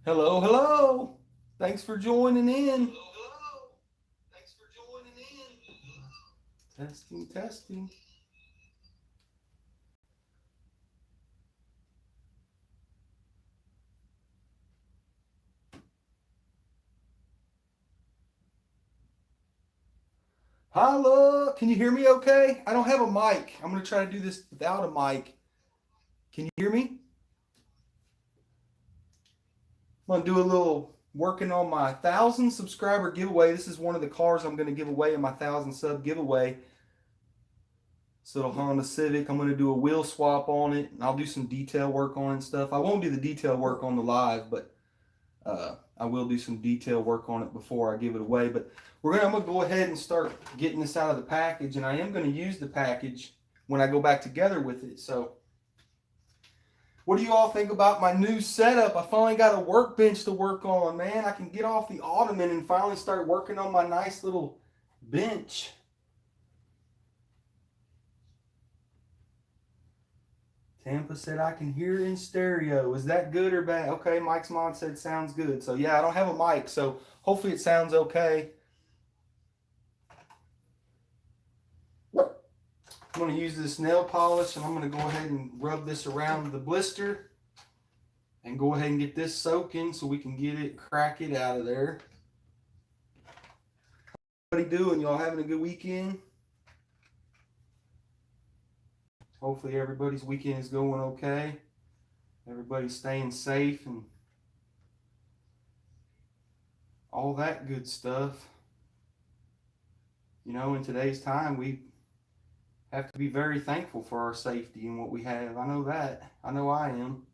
Hello, hello. Thanks for joining in. Hello. Thanks for joining in. Testing, testing. Hello. Can you hear me okay? I don't have a mic. I'm going to try to do this without a mic. Can you hear me? I'm going to do a little working on my 1,000 subscriber giveaway. This is one of the cars I'm going to give away in my 1,000 sub giveaway. It's a little Honda Civic. I'm going to do a wheel swap on it, and I'll do some detail work on it and stuff. I won't do the detail work on the live, but I will do some detail work on it before I give it away. But I'm gonna go ahead and start getting this out of the package, and I am gonna use the package when I go back together with it. So, what do you all think about my new setup? I finally got a workbench to work on, man. I can get off the ottoman and finally start working on my nice little bench. Tampa said I can hear in stereo. Is that good or bad? Okay, Mike's mom said sounds good. So yeah, I don't have a mic, so hopefully it sounds okay. I'm going to use this nail polish, and I'm going to go ahead and rub this around the blister and go ahead and get this soaking so we can get it, crack it out of there. What are you doing? Y'all having a good weekend? Hopefully everybody's weekend is going okay. Everybody's staying safe and all that good stuff. You know, in today's time, we have to be very thankful for our safety and what we have. I know that. I know I am.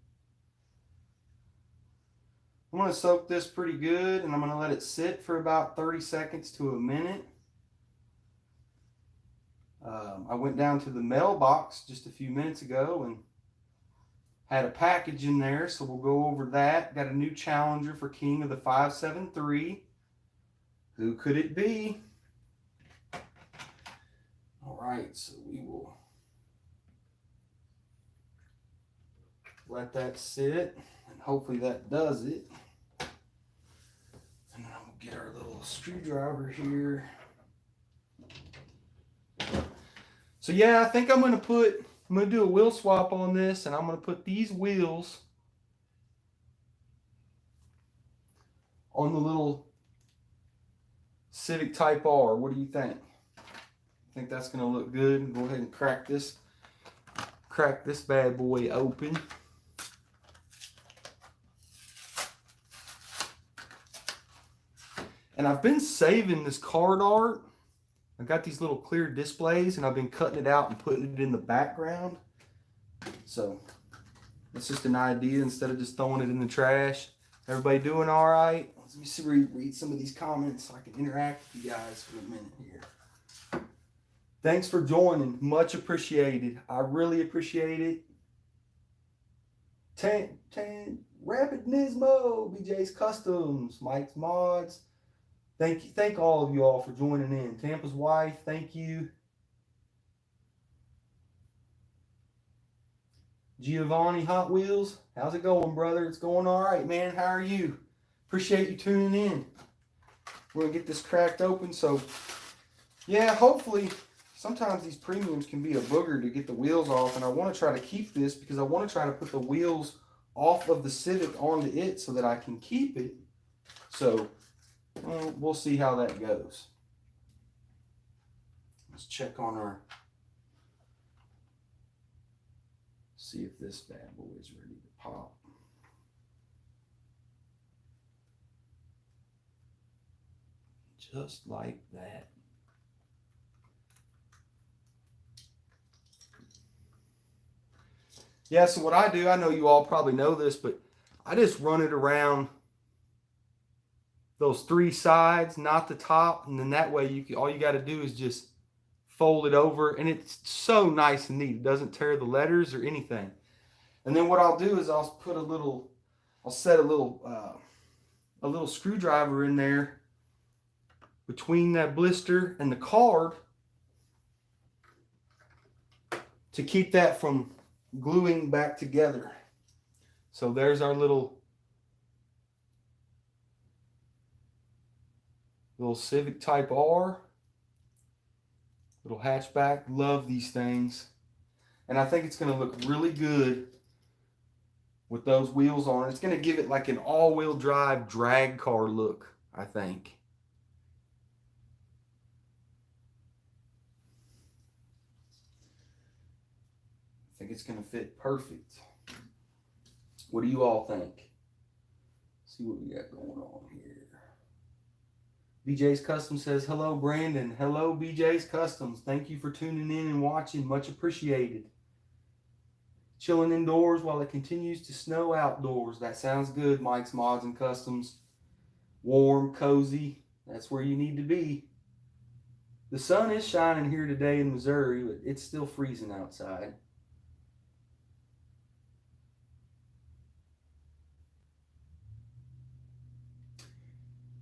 I'm going to soak this pretty good, and I'm going to let it sit for about 30 seconds to a minute. I went down to the mailbox just a few minutes ago and had a package in there, so we'll go over that. Got a new challenger for King of the 573. Who could it be? All right, so we will let that sit, and hopefully that does it. And then I'm gonna get our little screwdriver here. So yeah, I think I'm gonna do a wheel swap on this, and I'm gonna put these wheels on the little Civic Type R. What do you think? I think that's gonna look good. Go ahead and crack this bad boy open. And I've been saving this card art. I got these little clear displays, and I've been cutting it out and putting it in the background. So it's just an idea instead of just throwing it in the trash. Everybody doing all right? Let me see, read some of these comments so I can interact with you guys for a minute here. Thanks for joining. Much appreciated. I really appreciate it. Rapid Nismo, BJ's Customs, Mike's Mods. Thank all of you all for joining in. Tampa's wife, thank you. Giovanni Hot Wheels, how's it going, brother? It's going all right, man. How are you? Appreciate you tuning in. We're gonna get this cracked open. So, yeah, hopefully, sometimes these premiums can be a booger to get the wheels off, and I want to try to keep this because I want to try to put the wheels off of the Civic onto it so that I can keep it. So, we'll see how that goes. Let's check on our, see if this bad boy is ready to pop. Just like that. Yeah, so what I do, I know you all probably know this, but I just run it around those three sides, not the top, and then that way all you got to do is just fold it over, and it's so nice and neat. It doesn't tear the letters or anything. And then what I'll do is I'll set a little screwdriver in there between that blister and the card to keep that from gluing back together. So there's our little Little Civic Type R. Little hatchback. Love these things. And I think it's going to look really good with those wheels on it. It's going to give it like an all-wheel drive drag car look, I think. I think it's going to fit perfect. What do you all think? Let's see what we got going on here. BJ's Custom says, hello, Brandon. Hello, BJ's Customs. Thank you for tuning in and watching. Much appreciated. Chilling indoors while it continues to snow outdoors. That sounds good, Mike's Mods and Customs. Warm, cozy. That's where you need to be. The sun is shining here today in Missouri, but it's still freezing outside.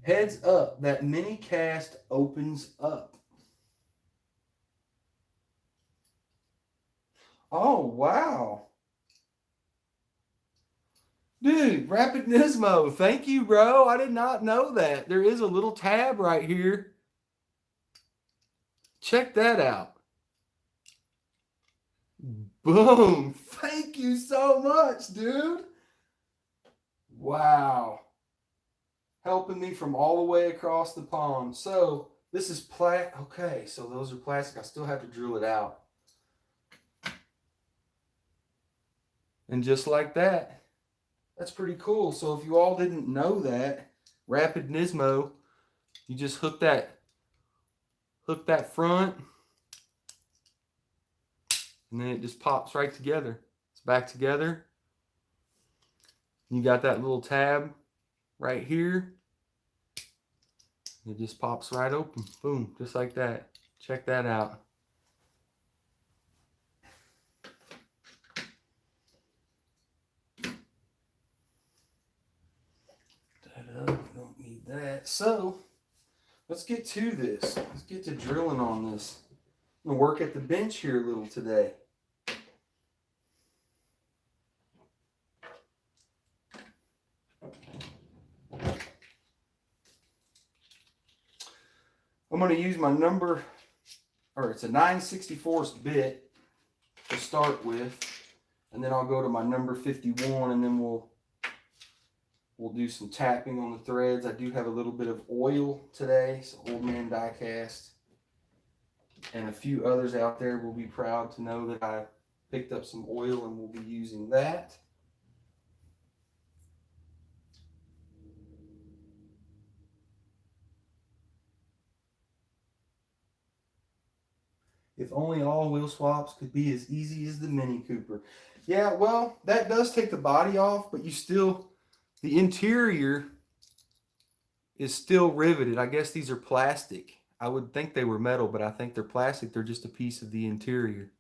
Heads up, that mini cast opens up. Oh, wow. Dude, Rapid Nismo, thank you, bro. I did not know that. There is a little tab right here. Check that out. Boom. Thank you so much, dude. Wow. Helping me from all the way across the pond. So this is okay, so those are plastic. I still have to drill it out. And just like that, that's pretty cool. So if you all didn't know that, Rapid Nismo, you just hook that front, and then it just pops right together. It's back together. You got that little tab right here. It just pops right open. Boom, just like that. Check that out. Don't need that. So, let's get to this. Let's get to drilling on this. I'm going to work at the bench here a little today. I'm going to use my it's a 9/64 bit to start with, and then I'll go to my number 51, and then we'll do some tapping on the threads. I do have a little bit of oil today, so Old Man Die Cast, and a few others out there will be proud to know that I picked up some oil and we'll be using that. If only all wheel swaps could be as easy as the Mini Cooper. Yeah, well, that does take the body off, but the interior is still riveted. I guess these are plastic. I would think they were metal, but I think they're plastic. They're just a piece of the interior.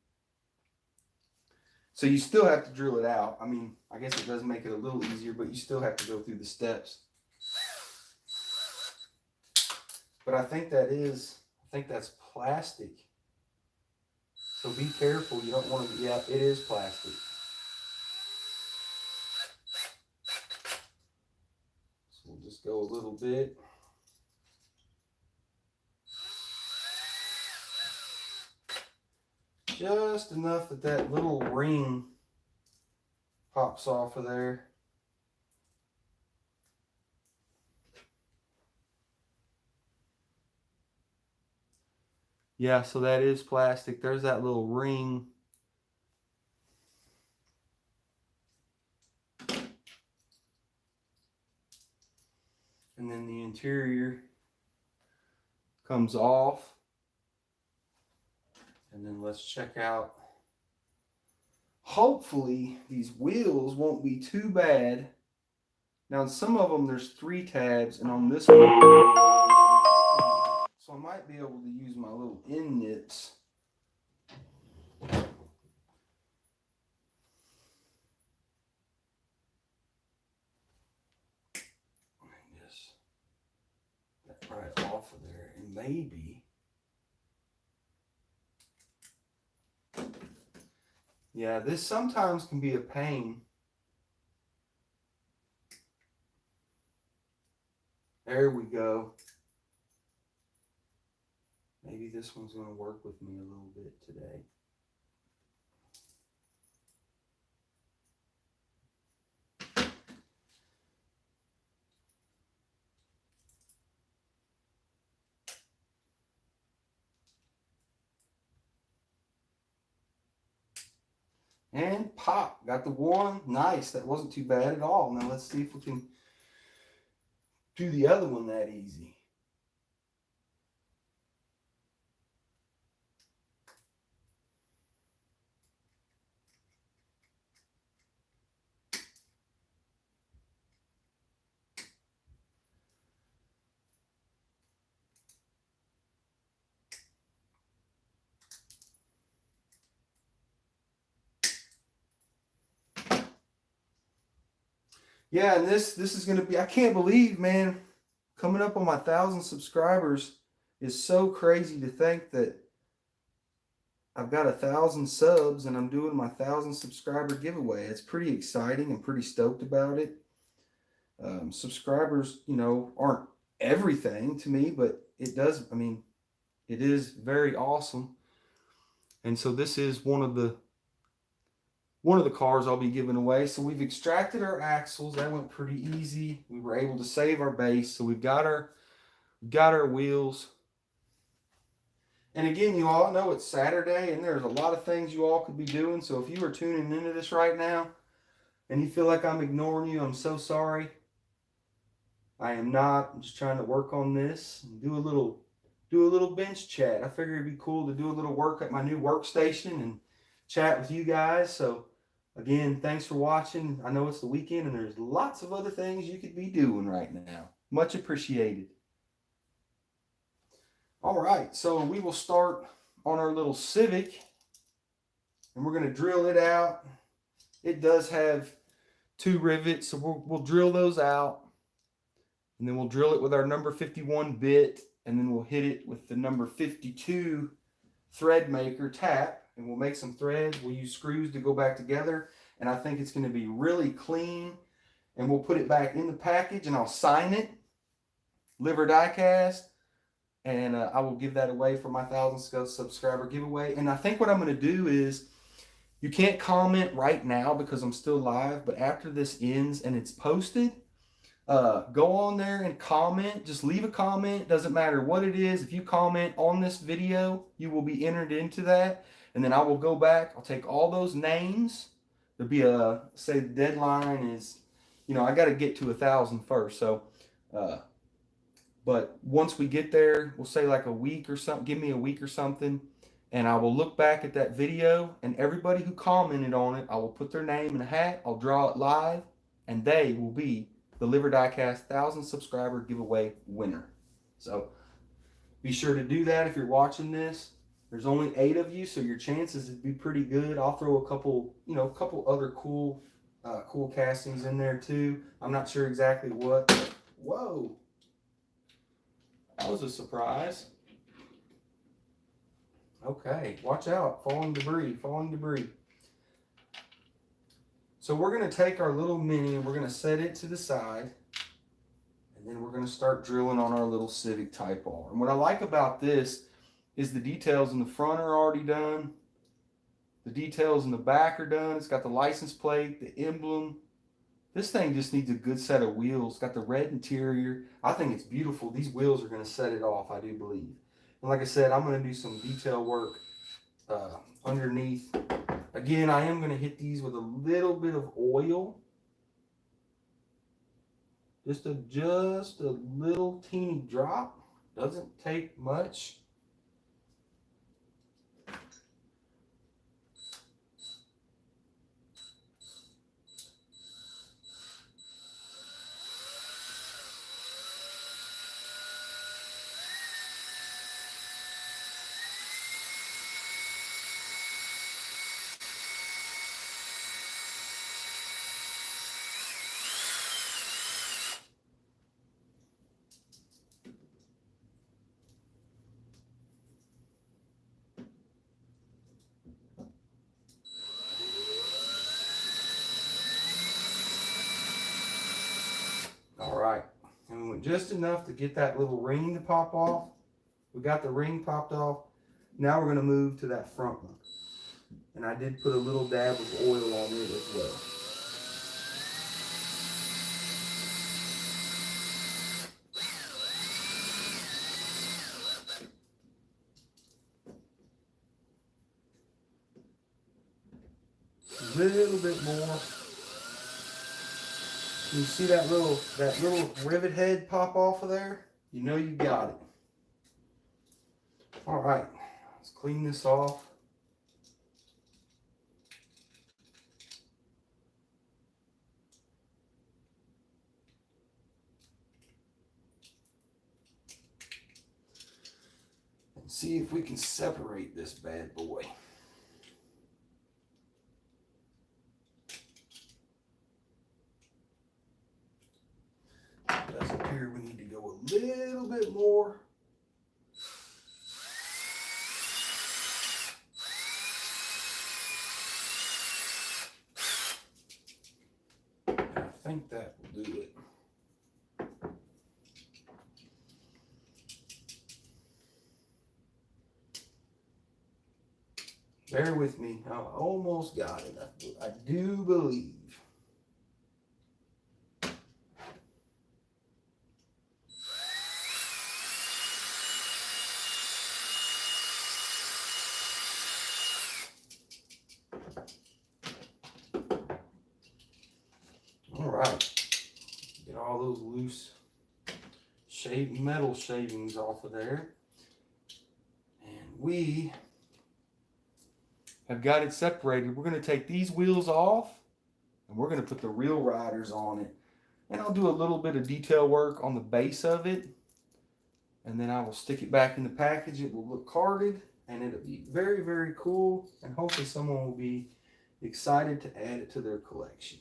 So you still have to drill it out. I mean, I guess it does make it a little easier, but you still have to go through the steps. But I think that's plastic. So be careful. You don't want to, yeah, it is plastic. So we'll just go a little bit. Just enough that little ring pops off of there. Yeah, so that is plastic. There's that little ring. And then the interior comes off. And then let's check out. Hopefully these wheels won't be too bad. Now on some of them there's 3 tabs, and on this one, so I might be able to use my little end nips. Just that right off of there, and maybe. Yeah, this sometimes can be a pain. There we go. Maybe this one's going to work with me a little bit today. And pop, got the one. Nice, that wasn't too bad at all. Now let's see if we can do the other one that easy. Yeah, and this is going to be, I can't believe, man, coming up on my 1,000 subscribers is so crazy to think that I've got 1,000 subs and I'm doing my 1,000 subscriber giveaway. It's pretty exciting. I'm pretty stoked about it. Subscribers, you know, aren't everything to me, but it does, I mean, it is very awesome. And so this is one of the cars I'll be giving away. So we've extracted our axles. That went pretty easy. We were able to save our base. So we've got our wheels. And again, you all know it's Saturday and there's a lot of things you all could be doing. So if you are tuning into this right now and you feel like I'm ignoring you, I'm so sorry. I am not. I'm just trying to work on this and do a little bench chat. I figured it'd be cool to do a little work at my new workstation and chat with you guys. So again, thanks for watching. I know it's the weekend and there's lots of other things you could be doing right now. Much appreciated. All right, so we will start on our little Civic and we're going to drill it out. It does have 2 rivets, so we'll drill those out. And then we'll drill it with our number 51 bit, and then we'll hit it with the number 52 thread maker tap, and we'll make some threads. We'll use screws to go back together, and I think it's going to be really clean. And we'll put it back in the package, and I'll sign it, liver die cast, and I will give that away for my 1,000 subscriber giveaway. And I think what I'm going to do is, you can't comment right now because I'm still live, but after this ends and it's posted, go on there and comment. Just leave a comment. Doesn't matter what it is. If you comment on this video, you will be entered into that. And then I will go back. I'll take all those names. There'll be say the deadline is, you know, I got to get to 1,000 first. So, but once we get there, we'll say like a week or something. Give me a week or something. And I will look back at that video. And everybody who commented on it, I will put their name in a hat. I'll draw it live. And they will be the Liver Diecast 1,000 subscriber giveaway winner. So be sure to do that if you're watching this. There's only 8 of you, so your chances would be pretty good. I'll throw a couple, you know, other cool castings in there too. I'm not sure exactly what. Whoa, that was a surprise. Okay, watch out, falling debris. So we're going to take our little Mini and we're going to set it to the side. And then we're going to start drilling on our little Civic Type R. And what I like about this is the details in the front are already done. The details in the back are done. It's got the license plate, the emblem. This thing just needs a good set of wheels. It's got the red interior. I think it's beautiful. These wheels are going to set it off, I do believe. And like I said, I'm going to do some detail work underneath. Again, I am going to hit these with a little bit of oil. Just a little teeny drop. Doesn't take much. All right, and we went just enough to get that little ring to pop off. We got the ring popped off. Now we're going to move to that front one. And I did put a little dab of oil on it as well. A little bit more. You see that little rivet head pop off of there? You know you got it. All right, let's clean this off. And see if we can separate this bad boy. It does appear we need to go a little bit more. I think that will do it. Bear with me. I almost got it. I do believe. All right. Get all those loose metal shavings off of there. And we have got it separated. We're going to take these wheels off and we're going to put the real riders on it. And I'll do a little bit of detail work on the base of it. And then I will stick it back in the package. It will look carded and it'll be very, very cool. And hopefully someone will be excited to add it to their collection.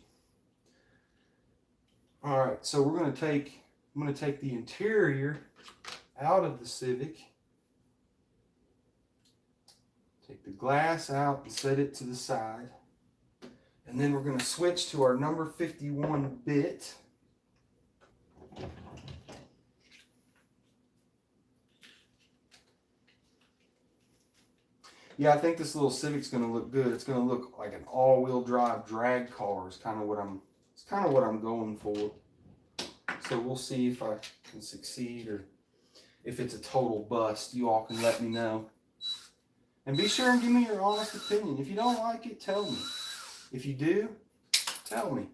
All right, so I'm going to take the interior out of the Civic. Take the glass out and set it to the side. And then we're going to switch to our number 51 bit. Yeah, I think this little Civic's going to look good. It's going to look like an all-wheel drive drag car is kind of what I'm going for. So we'll see if I can succeed or if it's a total bust. You all can let me know. And be sure and give me your honest opinion. If you don't like it, tell me. If you do, tell me.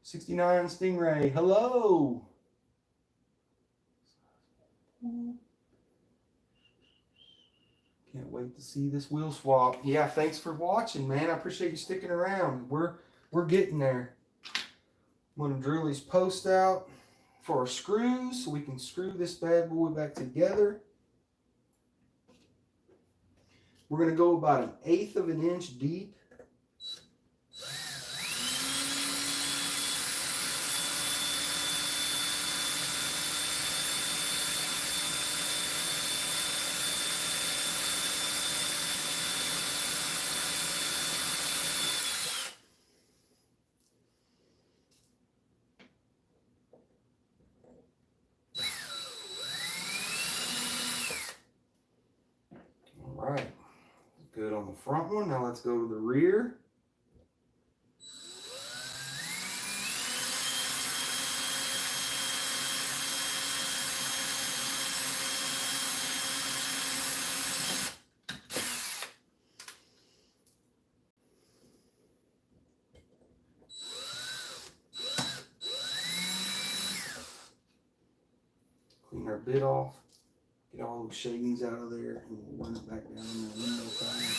'69 Stingray, hello. Can't wait to see this wheel swap. Yeah, thanks for watching, man. I appreciate you sticking around. We're getting there. I'm gonna drill these posts out for our screws so we can screw this bad boy back together. We're gonna go about 1/8 of an inch deep. Good on the front one. Now let's go to the rear. Clean our bit off. Get all those shavings out of there and we'll run it back down in the window panel.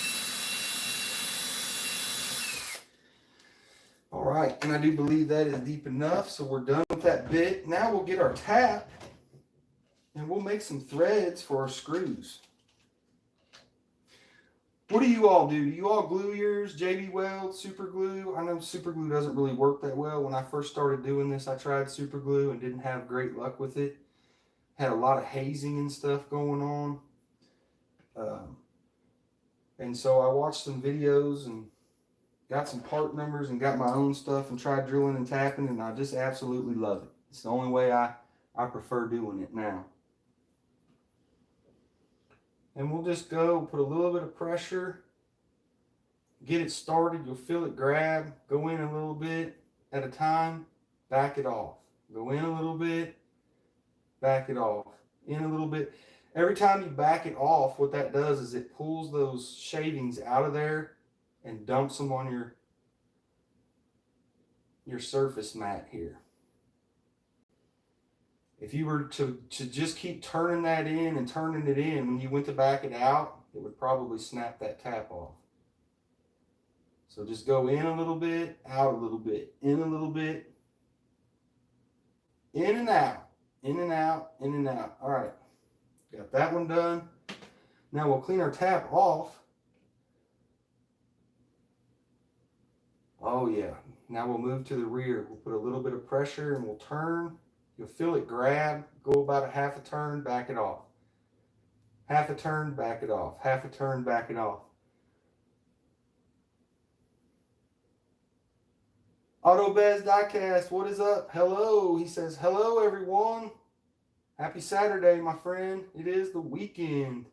All right, and I do believe that is deep enough, so we're done with that bit. Now we'll get our tap and we'll make some threads for our screws. What do you all do? Do you all glue yours, JB Weld, super glue? I know super glue doesn't really work that well. When I first started doing this, I tried super glue and didn't have great luck with it. Had a lot of hazing and stuff going on. And so I watched some videos and got some part numbers and got my own stuff and tried drilling and tapping, and I just absolutely love it. It's the only way I prefer doing it now. And we'll just go put a little bit of pressure, get it started. You'll feel it grab, go in a little bit at a time, back it off. Go in a little bit, back it off, in a little bit. Every time you back it off, what that does is it pulls those shavings out of there and dumps them on your surface mat here. If you were to just keep turning that in and turning it in, when you went to back it out, it would probably snap that tap off. So just go in a little bit, out a little bit, in a little bit, in and out, in and out, in and out. All right, got that one done. Now we'll clean our tap off. Oh yeah, now we'll move to the rear. We'll put a little bit of pressure and we'll turn. You'll feel it grab, go about a half a turn, back it off. Half a turn, back it off. Half a turn, back it off. AutoBez Diecast, what is up? Hello. He says, hello, everyone. Happy Saturday, my friend. It is the weekend.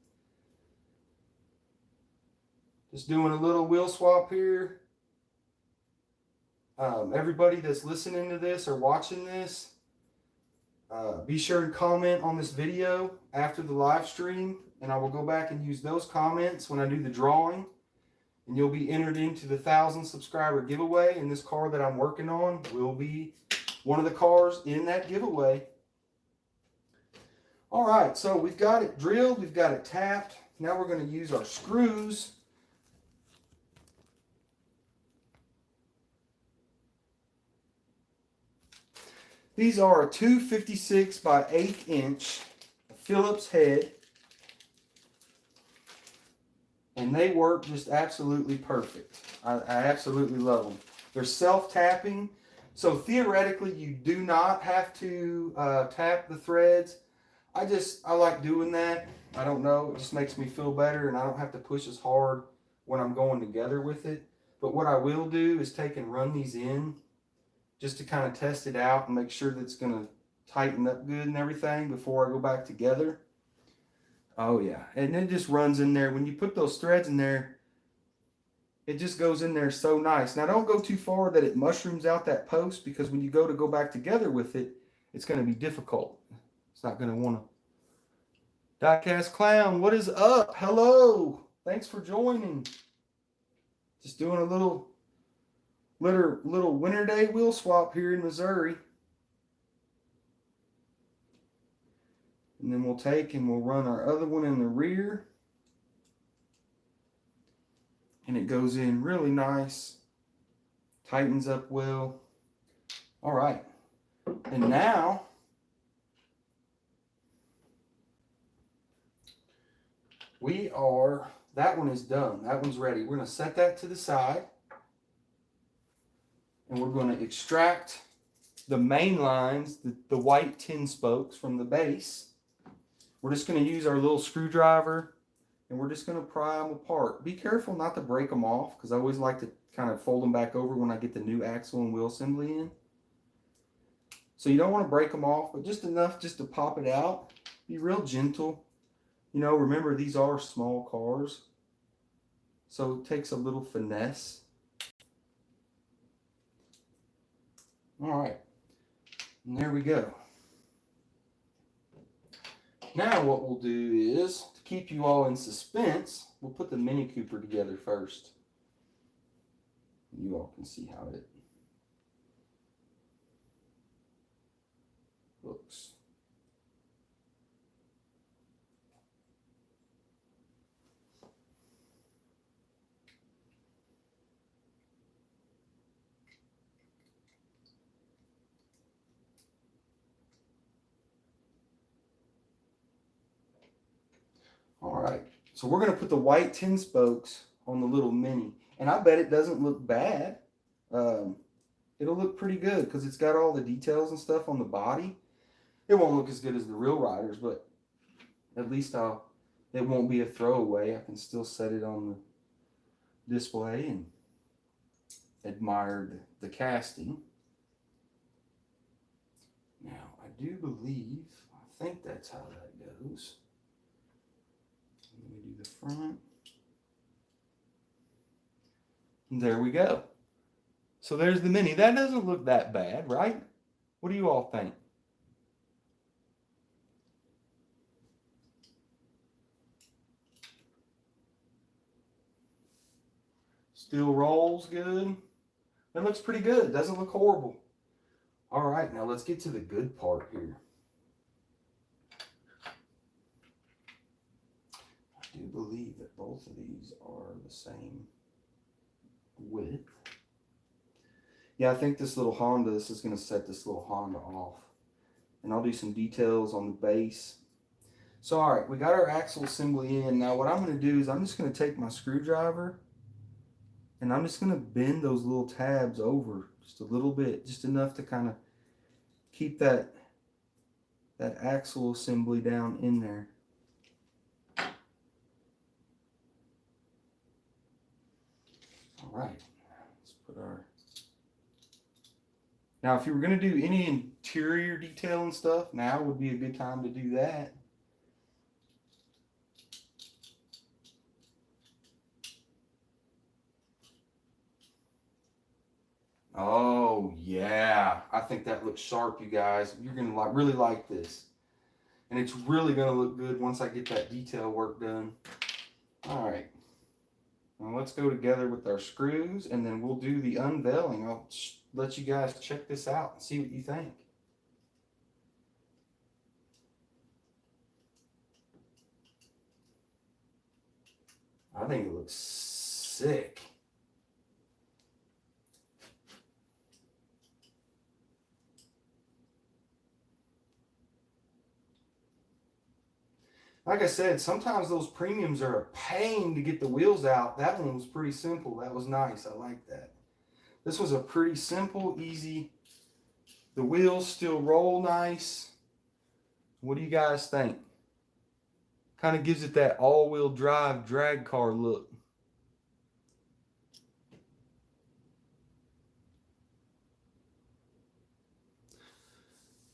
Just doing a little wheel swap here. Everybody that's listening to this or watching this, be sure to comment on this video after the live stream, and I will go back and use those comments when I do the drawing. And you'll be entered into the 1,000 subscriber giveaway. And this car that I'm working on will be one of the cars in that giveaway. All right, so we've got it drilled, we've got it tapped. Now we're going to use our screws. These are a 256 by 1/8 inch Phillips head. And they work just absolutely perfect. I absolutely love them. They're self-tapping. So theoretically, you do not have to tap the threads. I like doing that. I don't know. It just makes me feel better, and I don't have to push as hard when I'm going together with it. But what I will do is take and run these in just to kind of test it out and make sure that it's going to tighten up good and everything before I go back together. Oh yeah, and it just runs in there. When you put those threads in there, it just goes in there so nice. Now don't go too far that it mushrooms out that post, because when you go back together with it, it's going to be difficult. It's not going to want to. Diecast Clown, what is up? Hello, thanks for joining. Just doing a little winter day wheel swap here in Missouri. And then we'll take and we'll run our other one in the rear. And it goes in really nice. Tightens up well. All right. And now that one is done. That one's ready. We're going to set that to the side. And we're going to extract the main lines, the white tin spokes from the base. We're just going to use our little screwdriver, and we're just going to pry them apart. Be careful not to break them off, because I always like to kind of fold them back over when I get the new axle and wheel assembly in. So you don't want to break them off, but just enough just to pop it out. Be real gentle. You know, remember, these are small cars, so it takes a little finesse. All right, and there we go. Now what we'll do is, to keep you all in suspense, we'll put the Mini Cooper together first. You all can see how it looks. All right, so we're going to put the white tin spokes on the little Mini. And I bet it doesn't look bad. It'll look pretty good because it's got all the details and stuff on the body. It won't look as good as the real Riders, but at least it won't be a throwaway. I can still set it on the display and admire the casting. Now, do believe, I think that's how that goes. Let me do the front. And there we go. So there's the Mini. That doesn't look that bad, right? What do you all think? Still rolls good. That looks pretty good. Doesn't look horrible. All right, now let's get to the good part here. I do believe that both of these are the same width. Yeah, I think this little Honda, this is going to set this little Honda off. And I'll do some details on the base. So, all right, we got our axle assembly in. Now, what I'm going to do is I'm just going to take my screwdriver and I'm just going to bend those little tabs over just a little bit, just enough to kind of keep that axle assembly down in there. All right, let's put our... Now, if you were going to do any interior detail and stuff, now would be a good time to do that. Oh, yeah. I think that looks sharp, you guys. You're going to really like this. And it's really going to look good once I get that detail work done. All right. Now let's go together with our screws, and then we'll do the unveiling. I'll let you guys check this out and see what you think. I think it looks sick. Like I said, sometimes those premiums are a pain to get the wheels out. That one was pretty simple. That was nice. I like that. This was a pretty simple, easy. The wheels still roll nice. What do you guys think? Kind of gives it that all-wheel drive drag car look.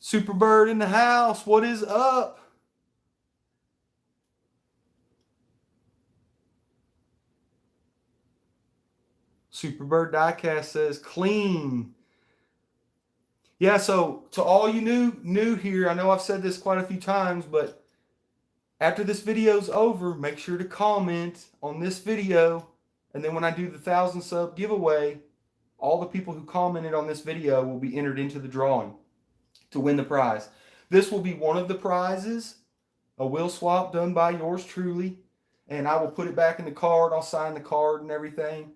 Superbird in the house. What is up? Superbird Diecast says clean. Yeah, so to all you new here, I know I've said this quite a few times, but after this video's over, make sure to comment on this video, and then when I do the 1,000 sub giveaway, all the people who commented on this video will be entered into the drawing to win the prize. This will be one of the prizes, a wheel swap done by yours truly, and I will put it back in the card. I'll sign the card and everything.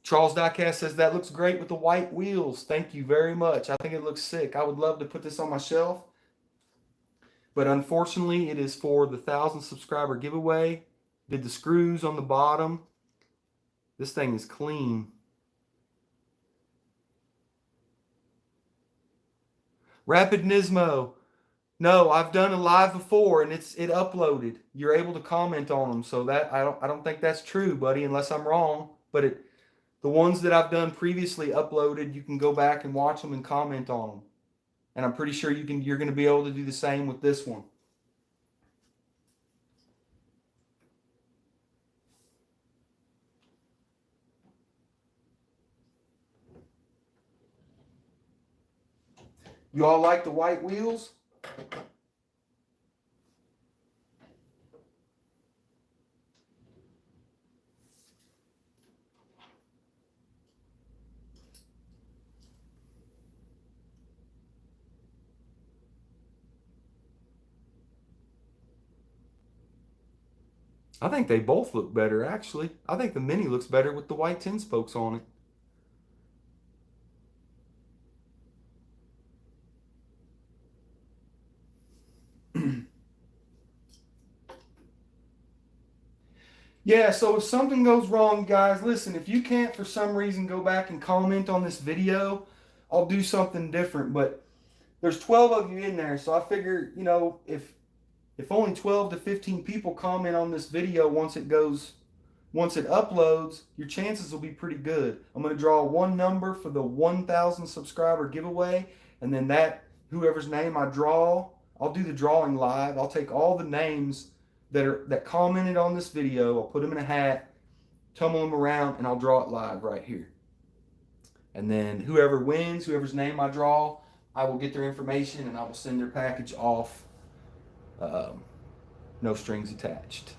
Charles Diecast says, that looks great with the white wheels. Thank you very much. I think it looks sick. I would love to put this on my shelf. But unfortunately, it is for the 1,000 subscriber giveaway. Did the screws on the bottom. This thing is clean. Rapid Nismo. No, I've done a live before and it uploaded. You're able to comment on them. So that I don't think that's true, buddy, unless I'm wrong. But the ones that I've done previously uploaded, you can go back and watch them and comment on them. And I'm pretty sure you're going to be able to do the same with this one. You all like the white wheels? I think they both look better, actually. I think the Mini looks better with the white 10 spokes on it. Yeah, so if something goes wrong, guys, listen, if you can't for some reason go back and comment on this video, I'll do something different. But there's 12 of you in there, so I figure, you know, if only 12 to 15 people comment on this video once it uploads, your chances will be pretty good. I'm going to draw one number for the 1,000 subscriber giveaway, and then that whoever's name I draw, I'll do the drawing live. I'll take all the names that commented on this video. I'll put them in a hat, tumble them around, and I'll draw it live right here. And then whoever wins, whoever's name I draw, I will get their information and I will send their package off. No strings attached.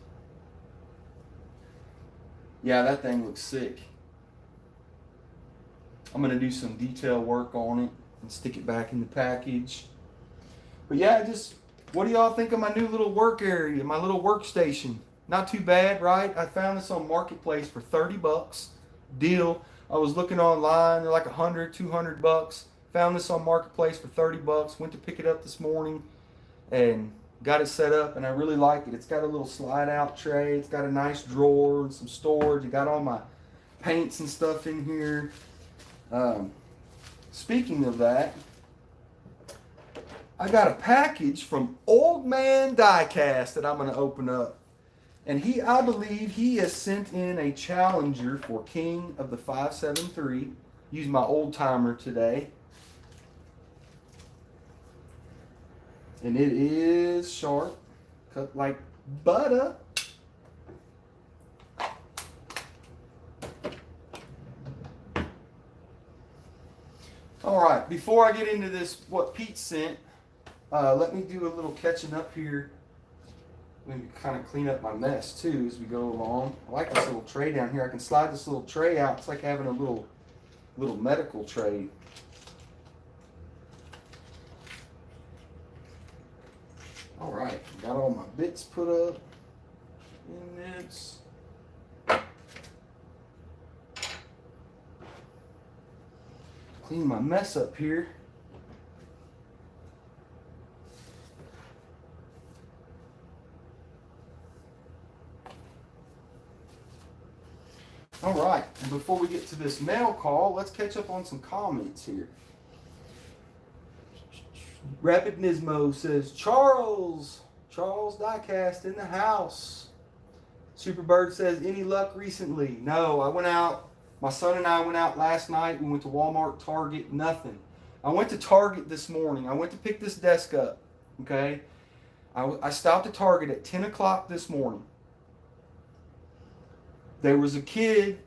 Yeah, that thing looks sick. I'm going to do some detail work on it and stick it back in the package. But yeah, just what do y'all think of my new little work area, my little workstation? Not too bad, right? I found this on Marketplace for 30 bucks. Deal. I was looking online, they're like 100, 200 bucks. Found this on Marketplace for 30 bucks. Went to pick it up this morning and got it set up, and I really like it. It's got a little slide out tray. It's got a nice drawer and some storage. You got all my paints and stuff in here. Speaking of that, I got a package from Old Man Diecast that I'm going to open up. And I believe he has sent in a challenger for King of the 573. Use my old timer today. And it is sharp, cut like butter. All right, before I get into this, what Pete sent, let me do a little catching up here. Let me kind of clean up my mess too as we go along. I like this little tray down here. I can slide this little tray out. It's like having a little medical tray. All right, got all my bits put up in this. Clean my mess up here. All right, and before we get to this mail call, let's catch up on some comments here. Rapid Nismo says, Charles Diecast in the house. Superbird says, any luck recently? No, I went out. My son and I went out last night. We went to Walmart, Target, nothing. I went to Target this morning. I went to pick this desk up, okay? I stopped at Target at 10 o'clock this morning. There was a kid,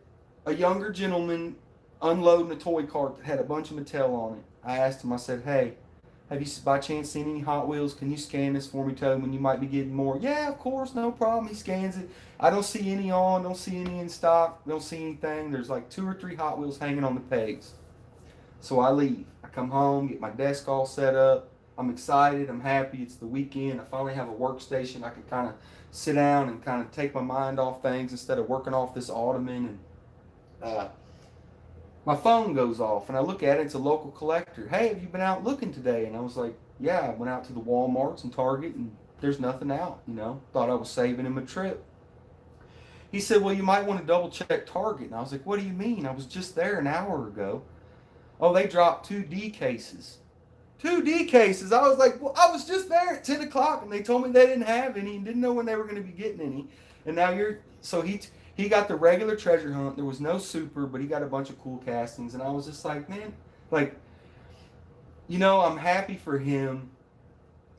a younger gentleman, unloading a toy cart that had a bunch of Mattel on it. I asked him, I said, hey, have you by chance seen any Hot Wheels? Can you scan this for me, Tobin? You might be getting more. Yeah, of course, no problem. He scans it. I don't see any on, don't see any in stock, don't see anything. There's like 2 or 3 Hot Wheels hanging on the pegs. So I leave. I come home, get my desk all set up. I'm excited. I'm happy. It's the weekend. I finally have a workstation. I can kind of sit down and kind of take my mind off things instead of working off this ottoman. And my phone goes off, and I look at it. It's a local collector. Hey, have you been out looking today? And I was like, yeah, I went out to the Walmarts and Target, and there's nothing out, you know. Thought I was saving him a trip. He said, well, you might want to double check Target. And I was like, what do you mean? I was just there an hour ago. Oh, they dropped 2 D cases. 2 D cases. I was like, well, I was just there at 10 o'clock, and they told me they didn't have any and didn't know when they were going to be getting any. And now so he got the regular treasure hunt. There was no super, but he got a bunch of cool castings. And I was just like, man, like, you know, I'm happy for him,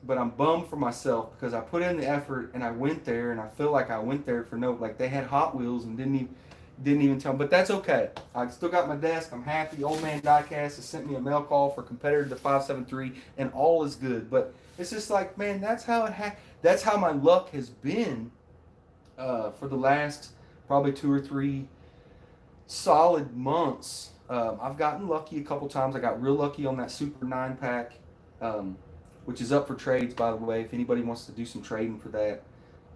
but I'm bummed for myself because I put in the effort and I went there, and I feel like I went there for like they had Hot Wheels and didn't even tell me. But that's okay. I still got my desk. I'm happy. Old Man Diecast has sent me a mail call for competitor to 573, and all is good. But it's just like, man, that's how that's how my luck has been for the last probably 2 or 3 solid months. I've gotten lucky a couple times. I got real lucky on that Super 9-pack, which is up for trades, by the way, if anybody wants to do some trading for that.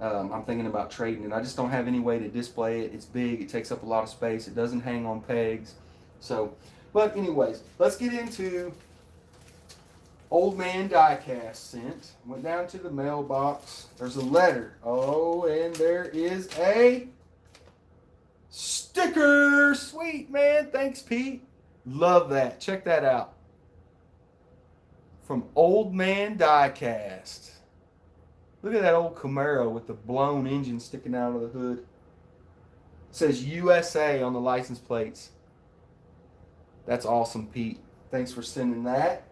I'm thinking about trading it. I just don't have any way to display it. It's big. It takes up a lot of space. It doesn't hang on pegs. So, but anyways, let's get into Old Man Diecast sent. Went down to the mailbox. There's a letter. Oh, and there is a sticker. Sweet, man. Thanks, Pete. Love that. Check that out. From Old Man Diecast. Look at that old Camaro with the blown engine sticking out of the hood. It says USA on the license plates. That's awesome, Pete. Thanks for sending that.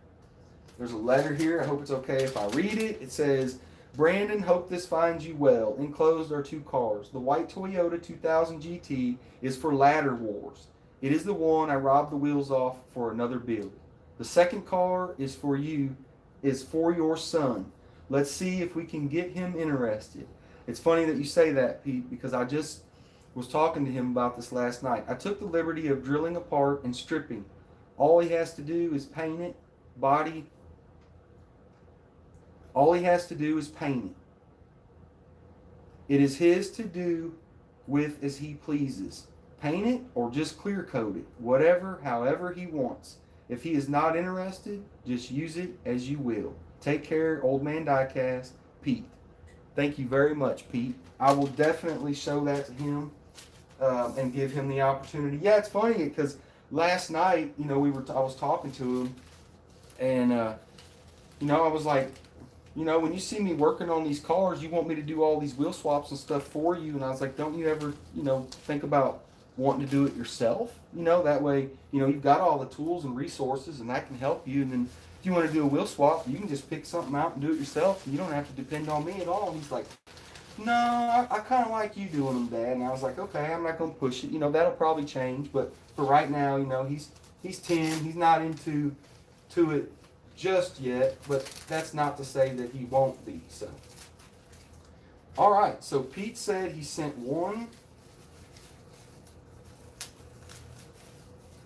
There's a letter here. I hope it's okay if I read it. It says, Brandon, hope this finds you well. Enclosed are 2 cars. The white Toyota 2000 GT is for Ladder Wars. It is the one I robbed the wheels off for another build. The second car is for your son. Let's see if we can get him interested. It's funny that you say that, Pete, because I just was talking to him about this last night. I took the liberty of drilling apart and stripping. All he has to do is paint it, body. All he has to do is paint it. It is his to do with as he pleases. Paint it or just clear coat it. Whatever, however he wants. If he is not interested, just use it as you will. Take care, Old Man Diecast, Pete. Thank you very much, Pete. I will definitely show that to him and give him the opportunity. Yeah, it's funny because last night, I was talking to him, and I was like, when you see me working on these cars, you want me to do all these wheel swaps and stuff for you, and I was like, don't you ever, think about wanting to do it yourself? That way, you've got all the tools and resources, and that can help you. And then if you want to do a wheel swap, you can just pick something out and do it yourself, and you don't have to depend on me at all. And he's like, no, I kind of like you doing them, Dad. And I was like, okay, I'm not going to push it. That'll probably change, but for right now, he's 10. He's not into it just yet, but that's not to say that he won't be. So, all right. So Pete said he sent one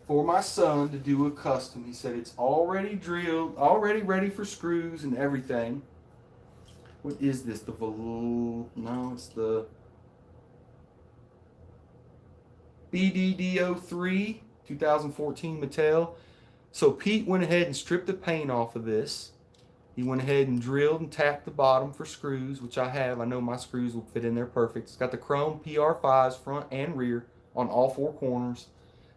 for my son to do a custom. He said it's already drilled, already ready for screws and everything. What is this? No, it's the BDDO3 2014 Mattel. So Pete went ahead and stripped the paint off of this. He went ahead and drilled and tapped the bottom for screws, which I have. I know my screws will fit in there perfect. It's got the chrome PR5s front and rear on all 4 corners.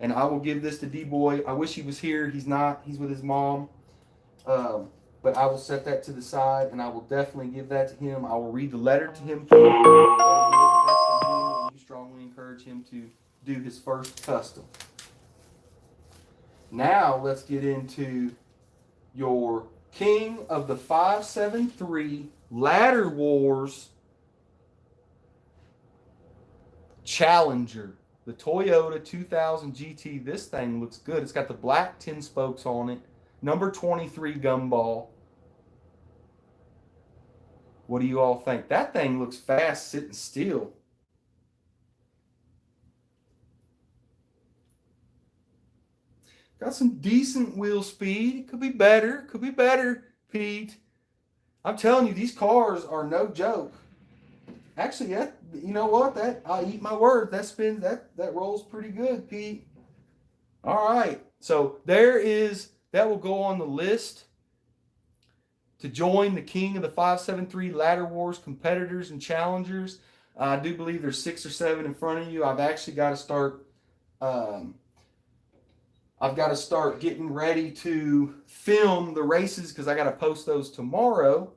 And I will give this to D-Boy. I wish he was here. He's not. He's with his mom. But I will set that to the side, and I will definitely give that to him. I will read the letter to him. You strongly encourage him to do his first custom. Now let's get into your King of the 573 Ladder Wars Challenger. The Toyota 2000 GT. This thing looks good. It's got the black 10 spokes on it. Number 23 gumball. What do you all think? That thing looks fast sitting still. Got some decent wheel speed. Could be better. Could be better, Pete. I'm telling you, these cars are no joke. Actually, you know what? I eat my word. That rolls pretty good, Pete. All right. So that will go on the list to join the King of the 573 Ladder Wars competitors and challengers. I do believe there's 6 or 7 in front of you. I've actually got to start. I've got to start getting ready to film the races because I got to post those tomorrow.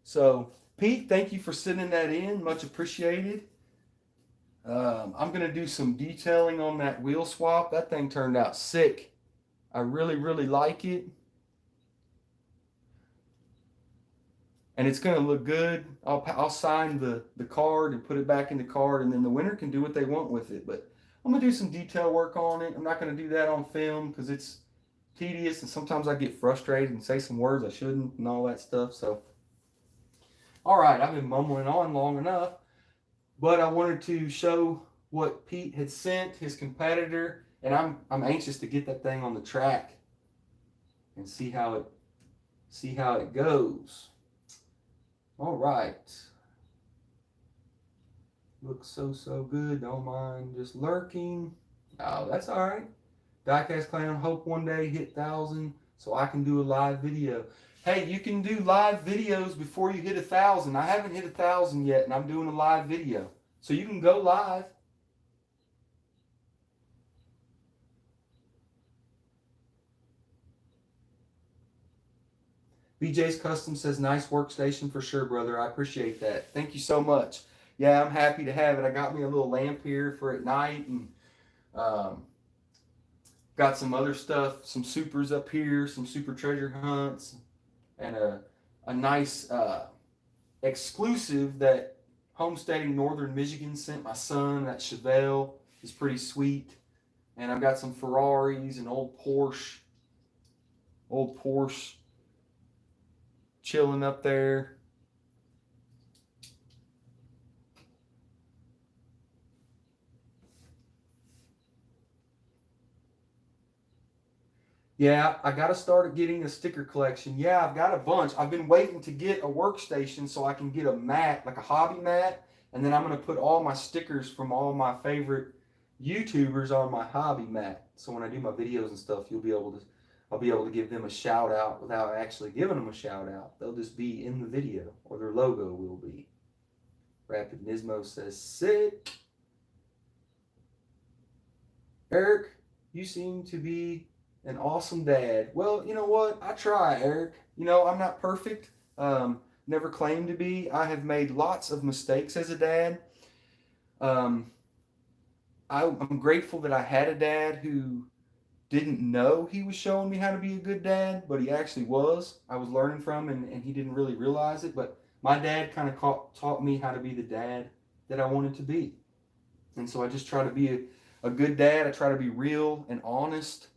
So, Pete, thank you for sending that in. Much appreciated. I'm going to do some detailing on that wheel swap. That thing turned out sick. I really, really like it. And it's going to look good. I'll sign the card and put it back in the card, and then the winner can do what they want with it. But I'm going to do some detail work on it. I'm not going to do that on film because it's tedious, and sometimes I get frustrated and say some words I shouldn't and all that stuff. So, all right, I've been mumbling on long enough. But I wanted to show what Pete had sent, his competitor, and I'm anxious to get that thing on the track and see how it goes. All right. Looks so good. Don't mind just lurking. Oh, that's all right. Diecast Clown, hope one day hit 1,000 so I can do a live video. Hey, you can do live videos before you hit 1,000. I haven't hit 1,000 yet, and I'm doing a live video. So you can go live. BJ's Custom says, nice workstation for sure, brother. I appreciate that. Thank you so much. Yeah, I'm happy to have it. I got me a little lamp here for at night, and got Got some other stuff, some supers up here, some super treasure hunts, and a nice exclusive that Homesteading Northern Michigan sent my son. That Chevelle is pretty sweet. And I've got some Ferraris and old Porsche chilling up there. Yeah, I got to start getting a sticker collection. Yeah, I've got a bunch. I've been waiting to get a workstation so I can get a mat, like a hobby mat, and then I'm going to put all my stickers from all my favorite YouTubers on my hobby mat. So when I do my videos and stuff, I'll be able to give them a shout out without actually giving them a shout out. They'll just be in the video, or their logo will be. Rapid Nismo says, sick. Eric, you seem to be an awesome dad. Well, you know what? I try, Eric. You know, I'm not perfect. Never claimed to be. I have made lots of mistakes as a dad. I'm grateful that I had a dad who didn't know he was showing me how to be a good dad, but he actually was. I was learning from him, and he didn't really realize it. But my dad kind of taught me how to be the dad that I wanted to be. And so I just try to be a good dad. I try to be real and honest.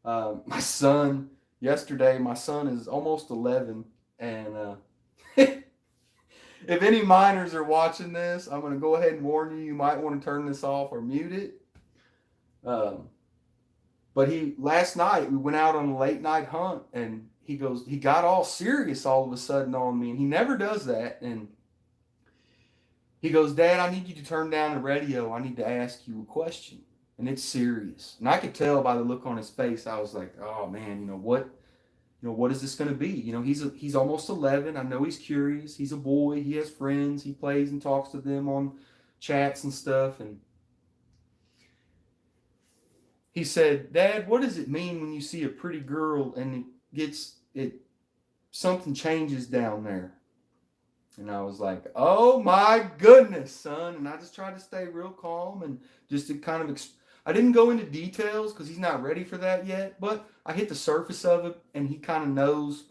My son, yesterday, my son is almost 11, and if any minors are watching this, I'm going to go ahead and warn you, you might want to turn this off or mute it. But last night we went out on a late night hunt, and he got all serious all of a sudden on me, and he never does that. And he goes, Dad, I need you to turn down the radio. I need to ask you a question. And it's serious. And I could tell by the look on his face, I was like, oh man, what is this going to be? He's almost 11. I know he's curious. He's a boy. He has friends. He plays and talks to them on chats and stuff. And he said, Dad, what does it mean when you see a pretty girl and something changes down there? And I was like, oh my goodness, son. And I just tried to stay real calm and just to kind of I didn't go into details because he's not ready for that yet, but I hit the surface of it, and he kind of knows,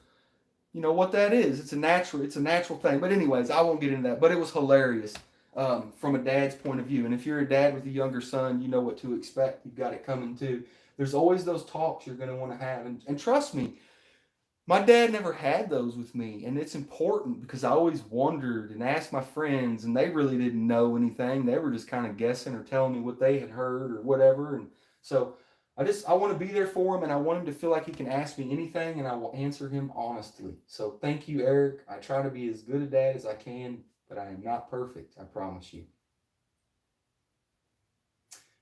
what that is. It's a natural thing. But anyways, I won't get into that. But it was hilarious from a dad's point of view. And if you're a dad with a younger son, you know what to expect. You've got it coming too. There's always those talks you're going to want to have. And trust me, my dad never had those with me, and it's important because I always wondered and asked my friends, and they really didn't know anything. They were just kind of guessing or telling me what they had heard or whatever. And so I want to be there for him, and I want him to feel like he can ask me anything, and I will answer him honestly. So thank you, Eric. I try to be as good a dad as I can, but I am not perfect, I promise you.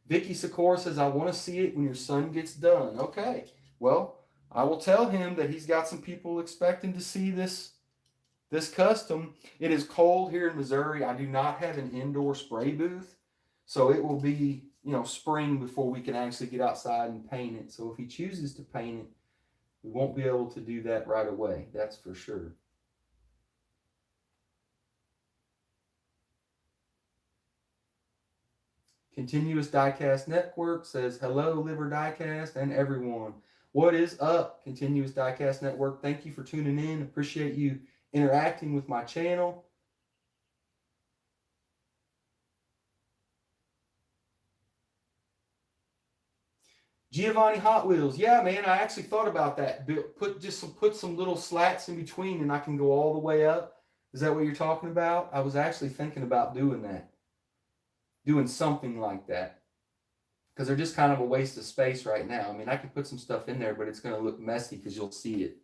Vicky Sikora says, I want to see it when your son gets done. Okay, well, I will tell him that he's got some people expecting to see this custom. It is cold here in Missouri. I do not have an indoor spray booth, so it will be, spring before we can actually get outside and paint it. So if he chooses to paint it, we won't be able to do that right away. That's for sure. Continuous Diecast Network says, hello, Liver Diecast and everyone. What is up, Continuous Diecast Network? Thank you for tuning in. Appreciate you interacting with my channel. Giovanni Hot Wheels. Yeah, man, I actually thought about that. Put some little slats in between, and I can go all the way up. Is that what you're talking about? I was actually thinking about doing that. Doing something like that. Because they're just kind of a waste of space right now. I mean, I could put some stuff in there, but it's going to look messy because you'll see it,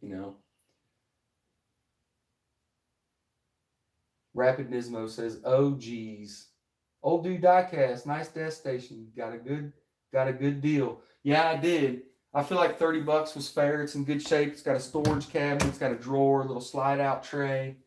Rapid Nismo says, oh, geez. Old Dude Diecast, nice desk station. Got a good deal. Yeah, I did. I feel like $30 was fair. It's in good shape. It's got a storage cabinet. It's got a drawer, a little slide-out tray.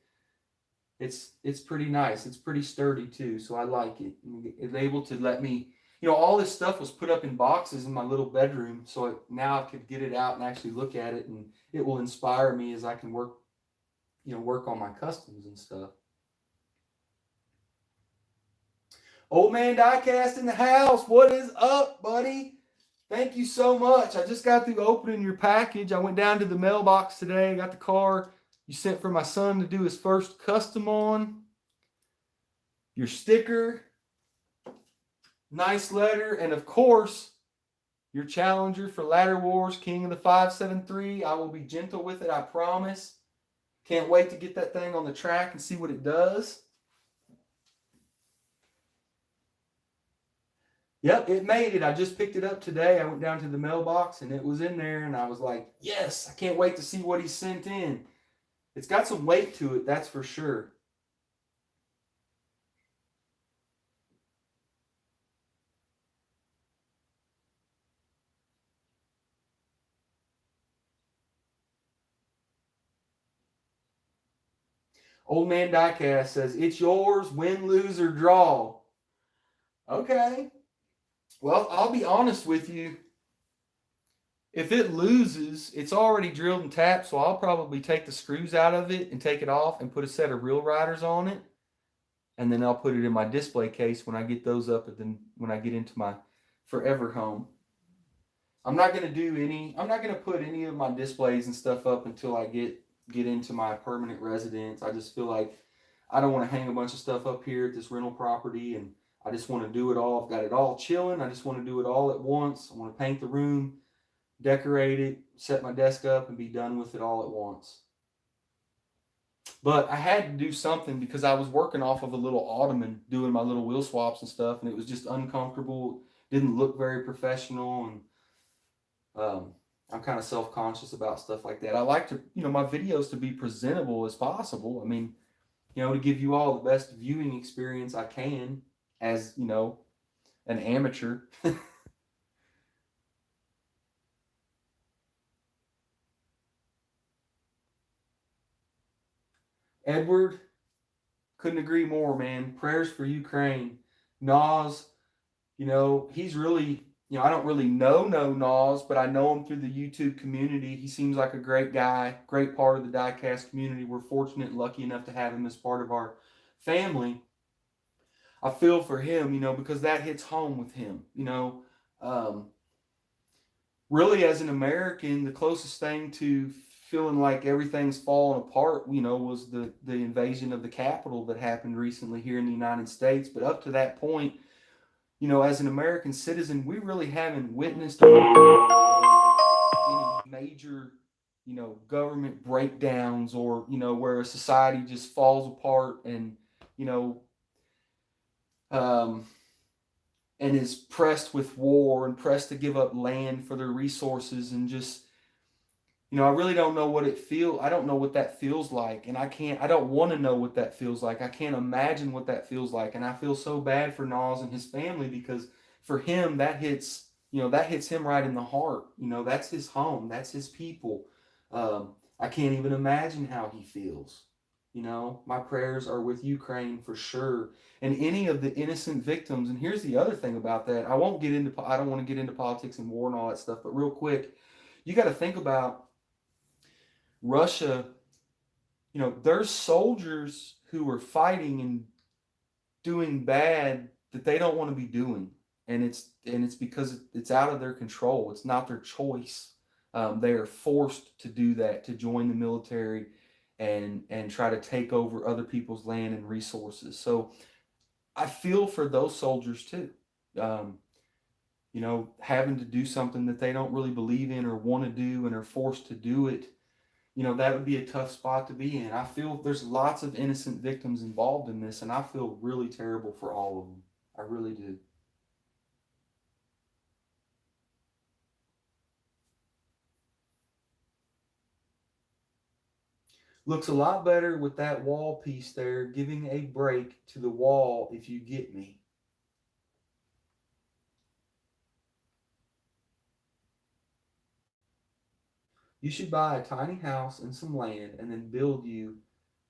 It's pretty nice. It's pretty sturdy, too, so I like it. It's able to let me... all this stuff was put up in boxes in my little bedroom, so now I could get it out and actually look at it, and it will inspire me as I can work on my customs and stuff. Old Man Diecast in the house. What is up, buddy? Thank you so much. I just got through opening your package. I went down to the mailbox today, got the car you sent for my son to do his first custom on. Your sticker, nice letter, and of course, your challenger for Ladder Wars, King of the 573. I will be gentle with it, I promise. Can't wait to get that thing on the track and see what it does. Yep, it made it. I just picked it up today. I went down to the mailbox and it was in there, and I was like, yes, I can't wait to see what he sent in. It's got some weight to it, that's for sure. Old Man Diecast says, it's yours, win, lose, or draw. Okay. Well, I'll be honest with you. If it loses, it's already drilled and tapped, so I'll probably take the screws out of it and take it off and put a set of real riders on it. And then I'll put it in my display case when I get those up, and then when I get into my forever home. I'm not going to put any of my displays and stuff up until I get into my permanent residence. I just feel like I don't want to hang a bunch of stuff up here at this rental property, and I just want to do it all. I've got it all chilling. I just want to do it all at once. I want to paint the room, decorate it, set my desk up, and be done with it all at once. But I had to do something because I was working off of a little ottoman doing my little wheel swaps and stuff, and it was just uncomfortable. Didn't look very professional, and I'm kind of self-conscious about stuff like that. I like to, my videos to be presentable as possible. I mean, to give you all the best viewing experience I can as, an amateur. Edward, couldn't agree more, man. Prayers for Ukraine. Nas, he's really, I don't really know Nas, but I know him through the YouTube community. He seems like a great guy, great part of the diecast community. We're fortunate and lucky enough to have him as part of our family. I feel for him, because that hits home with him. Really, as an American, the closest thing to feeling like everything's falling apart, was the invasion of the Capitol that happened recently here in the United States. But up to that point, as an American citizen, we really haven't witnessed any major, government breakdowns, or, where a society just falls apart and, and is pressed with war and pressed to give up land for their resources, and just, I really don't know I don't know what that feels like. And I don't want to know what that feels like. I can't imagine what that feels like. And I feel so bad for Nas and his family, because for him, that hits him right in the heart. That's his home. That's his people. I can't even imagine how he feels. My prayers are with Ukraine for sure. And any of the innocent victims. And here's the other thing about that. I don't want to get into politics and war and all that stuff, but real quick, you got to think about Russia. There's soldiers who are fighting and doing bad that they don't want to be doing. And it's because it's out of their control. It's not their choice. They are forced to do that, to join the military and try to take over other people's land and resources. So I feel for those soldiers too. Having to do something that they don't really believe in or want to do, and are forced to do it, that would be a tough spot to be in. I feel there's lots of innocent victims involved in this, and I feel really terrible for all of them. I really do. Looks a lot better with that wall piece there, giving a break to the wall, if you get me. You should buy a tiny house and some land, and then build you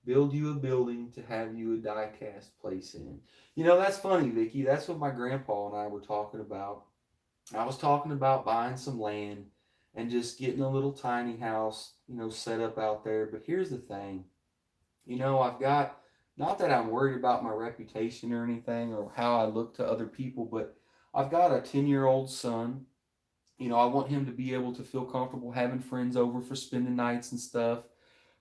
a building to have you a die-cast place in. That's funny, Vicky. That's what my grandpa and I were talking about. I was talking about buying some land and just getting a little tiny house, set up out there. But here's the thing. I've got, not that I'm worried about my reputation or anything, or how I look to other people, but I've got a 10-year-old son You know, I want him to be able to feel comfortable having friends over for spending nights and stuff,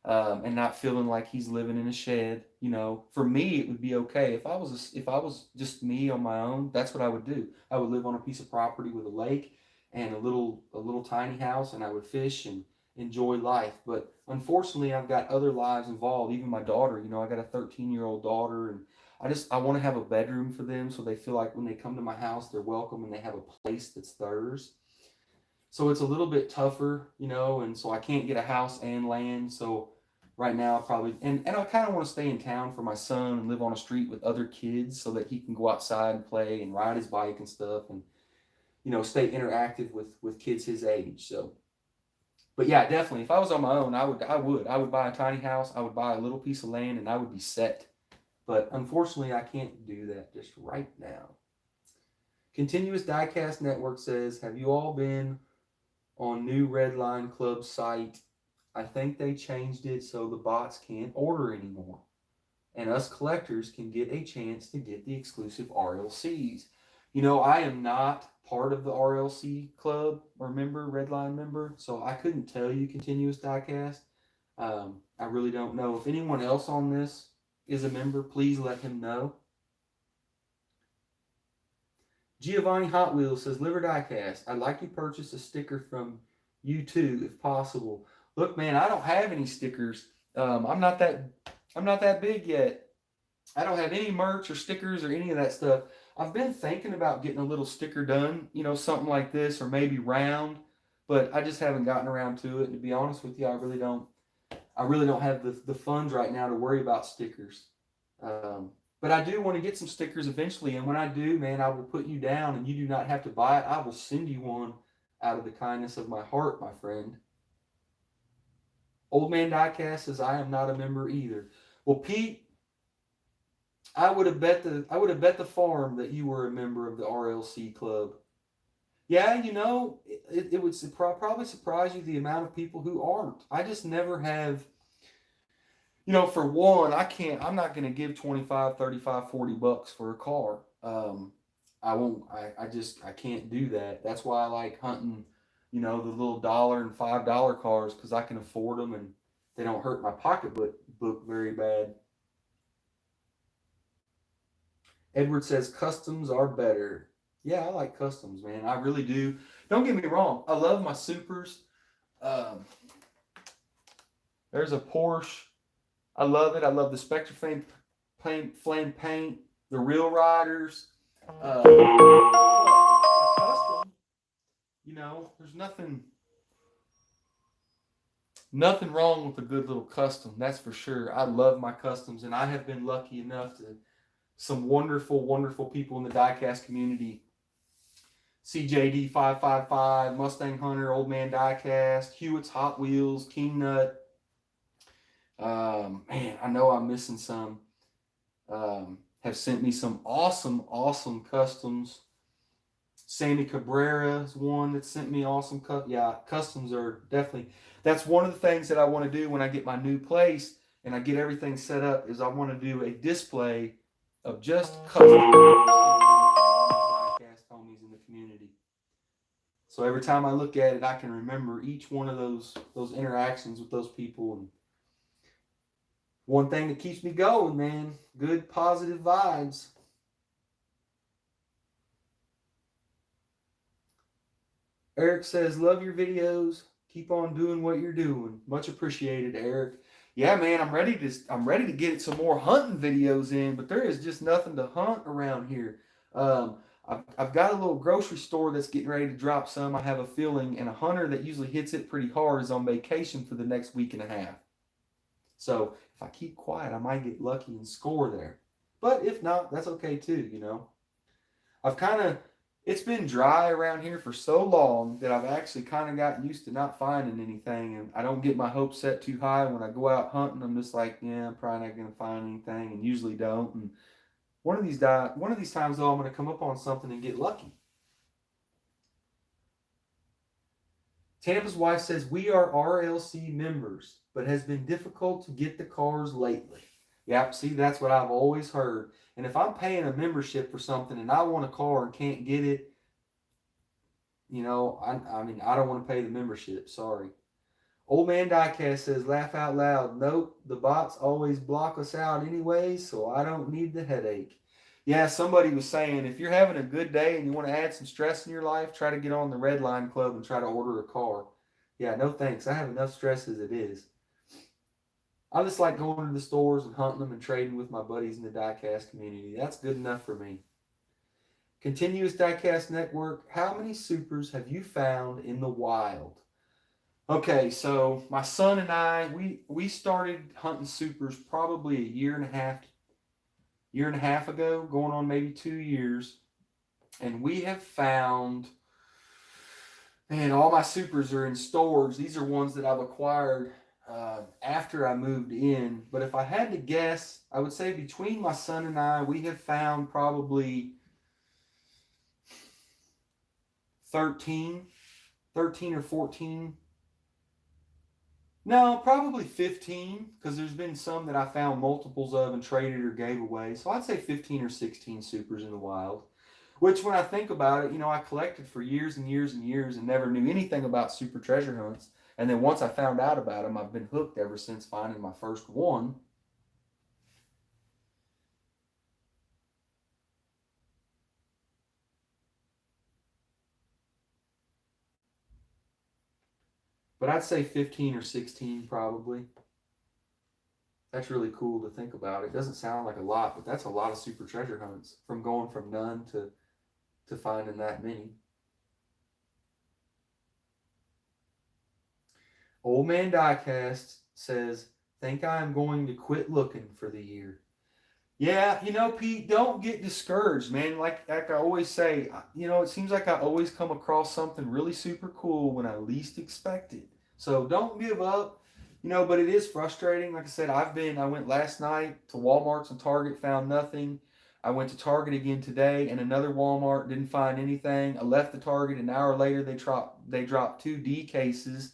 and not feeling like he's living in a shed. You know, for me, it would be okay if I was just me on my own. That's what I would do. I would live on a piece of property with a lake and a little tiny house, and I would fish and enjoy life. But unfortunately, I've got other lives involved. Even my daughter. You know, I got a 13-year-old daughter, and I want to have a bedroom for them so they feel like when they come to my house, they're welcome and they have a place that's theirs. So it's a little bit tougher, you know, and so I can't get a house and land. So right now, probably, and I kind of want to stay in town for my son and live on a street with other kids so that he can go outside and play and ride his bike and stuff, and you know, stay interactive with kids his age. So, but yeah, definitely, if I was on my own, I would buy a tiny house, I would buy a little piece of land, and I would be set. But unfortunately, I can't do that just right now. Continuous Diecast Network says, have you all been on new Redline Club site? I think they changed it so the bots can't order anymore, and us collectors can get a chance to get the exclusive RLCs. You know, I am not part of the RLC club or member, Redline member, so I couldn't tell you Continuous Diecast. I really don't know. If anyone else on this is a member, please let him know. Giovanni Hot Wheels says, Liver Diecast, I'd like to purchase a sticker from you too, if possible. Look, man, I don't have any stickers. I'm not that big yet. I don't have any merch or stickers or any of that stuff. I've been thinking about getting a little sticker done, you know, something like this or maybe round, but I just haven't gotten around to it. And to be honest with you, I really don't. I really don't have the funds right now to worry about stickers. But I do want to get some stickers eventually. And when I do, man, I will put you down and you do not have to buy it. I will send you one out of the kindness of my heart, my friend. Old Man Diecast says, I am not a member either. Well, Pete, I would have bet the farm that you were a member of the RLC club. Yeah, you know, it would probably surprise you the amount of people who aren't. I just never have, you know, for one, I'm not going to give 25, 35, 40 bucks for a car. I won't, I can't do that. That's why I like hunting, you know, the little $1 and $5 cars because I can afford them and they don't hurt my pocketbook very bad. Edward says customs are better. Yeah, I like customs, man. I really do. Don't get me wrong. I love my supers. Um, there's a Porsche. I love it. I love the Spectre Flame paint, the Real Riders. Custom. You know, there's nothing wrong with a good little custom. That's for sure. I love my customs, and I have been lucky enough to some wonderful, wonderful people in the diecast community. CJD 555, Mustang Hunter, Old Man Diecast, Hewitt's Hot Wheels, King Nut. Man, I know I'm missing some. Have sent me some awesome customs. Sammy Cabrera is one that sent me awesome customs are definitely. That's one of the things that I want to do when I get my new place and I get everything set up. Is I want to do a display of just customs diecast homies in the community. So every time I look at it, I can remember each one of those interactions with those people. And one thing that keeps me going, man, good positive vibes. Eric says, love your videos. Keep on doing what you're doing. Much appreciated, Eric. Yeah, man, I'm ready to get some more hunting videos in, but there is just nothing to hunt around here. I've got a little grocery store that's getting ready to drop some, I have a feeling, and a hunter that usually hits it pretty hard is on vacation for the next week and a half. So if I keep quiet, I might get lucky and score there. But if not, that's okay too, you know. It's been dry around here for so long that I've actually kind of gotten used to not finding anything, and I don't get my hopes set too high. When I go out hunting, I'm just like, yeah, I'm probably not going to find anything, and usually don't. And one of these times, though, I'm going to come up on something and get lucky. Tampa's wife says, we are RLC members, but has been difficult to get the cars lately. Yep, see, that's what I've always heard. And if I'm paying a membership for something and I want a car and can't get it, You know, I mean, I don't want to pay the membership. Sorry. Old Man Diecast says, laugh out loud. Nope, the bots always block us out anyway, so I don't need the headache. Yeah, somebody was saying if you're having a good day and you want to add some stress in your life, try to get on the Red Line Club and try to order a car. Yeah, no thanks. I have enough stress as it is. I just like going to the stores and hunting them and trading with my buddies in the diecast community. That's good enough for me. Continuous Diecast Network, how many supers have you found in the wild? Okay, so my son and I, we started hunting supers probably a year and a half ago, going on maybe 2 years, and we have found, man, all my supers are in storage. These are ones that I've acquired after I moved in. But if I had to guess, I would say between my son and I, we have found probably 13, 13 or 14. No, probably 15, because there's been some that I found multiples of and traded or gave away. So I'd say 15 or 16 supers in the wild. Which, when I think about it, you know, I collected for years and years and years and never knew anything about super treasure hunts. And then once I found out about them, I've been hooked ever since finding my first one. But I'd say 15 or 16 probably. That's really cool to think about. It doesn't sound like a lot, but that's a lot of super treasure hunts from going from none to finding that many. Old Man Diecast says, think I am going to quit looking for the year. Yeah, you know, Pete, don't get discouraged, man. Like I always say, you know, it seems like I always come across something really super cool when I least expect it. So don't give up, you know, but it is frustrating. Like I said, I went last night to Walmart's and Target, found nothing. I went to Target again today and another Walmart, didn't find anything. I left the Target an hour later, they dropped two D cases.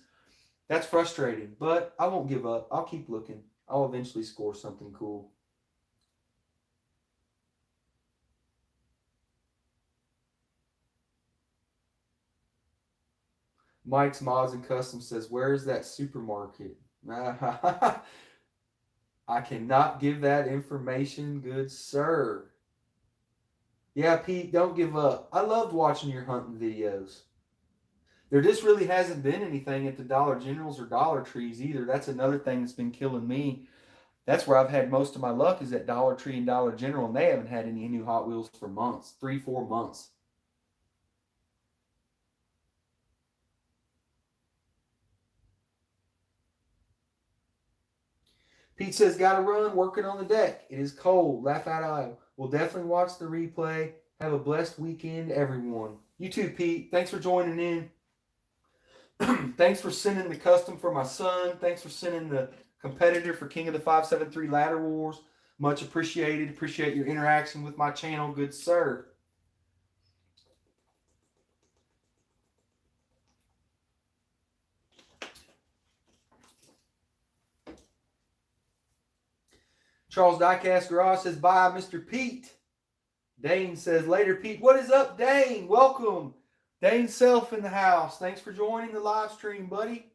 That's frustrating, but I won't give up. I'll keep looking. I'll eventually score something cool. Mike's Mods and Custom says, where is that supermarket? I cannot give that information, good sir. Yeah, Pete, don't give up. I loved watching your hunting videos. There just really hasn't been anything at the Dollar Generals or Dollar Trees either. That's another thing that's been killing me. That's where I've had most of my luck is at Dollar Tree and Dollar General, and they haven't had any new Hot Wheels for months, 3, 4 months. Pete says, gotta run, working on the deck. It is cold. Laugh out aisle. We'll definitely watch the replay. Have a blessed weekend, everyone. You too, Pete. Thanks for joining in. Thanks for sending the custom for my son. Thanks for sending the competitor for King of the 573 Ladder Wars. Much appreciated. Appreciate your interaction with my channel, good sir. Charles Diecast Garage says, bye, Mr. Pete. Dane says, later, Pete. What is up, Dane? Welcome. Dane Self in the house. Thanks for joining the live stream, buddy.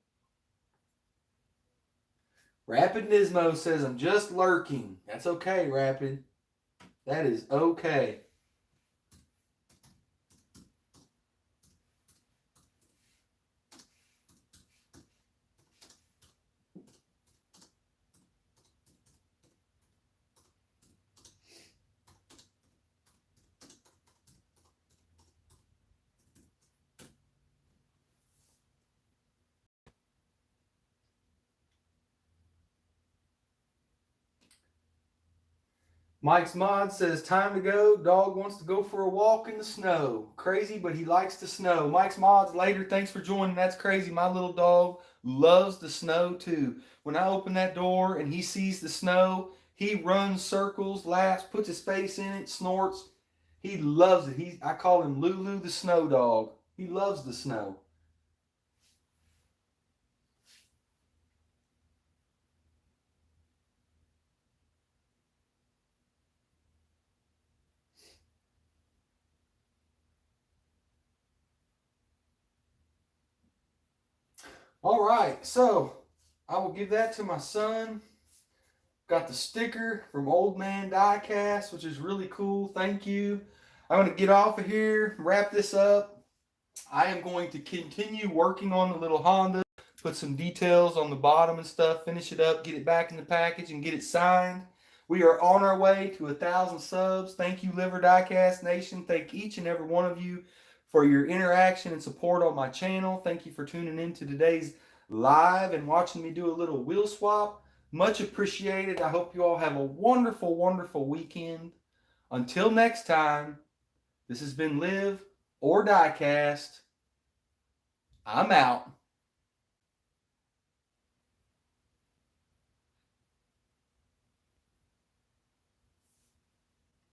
Rapid Nismo says, I'm just lurking. That's okay, Rapid. That is okay. Mike's Mod says, time to go. Dog wants to go for a walk in the snow. Crazy, but he likes the snow. Mike's Mods later. Thanks for joining. That's crazy. My little dog loves the snow too. When I open that door and he sees the snow, he runs circles, laughs, puts his face in it, snorts. He loves it. I call him Lulu the snow dog. He loves the snow. All right, so I will give that to my son. Got the sticker from Old Man Diecast, which is really cool. Thank you. I'm going to get off of here, wrap this up. I am going to continue working on the little Honda, put some details on the bottom and stuff, finish it up, get it back in the package, and get it signed. We are on our way to 1,000 subs. Thank you, Liver Diecast Nation. Thank each and every one of you for your interaction and support on my channel. Thank you for tuning in to today's live and watching me do a little wheel swap. Much appreciated. I hope you all have a wonderful, wonderful weekend. Until next time, this has been Live or Diecast. I'm out.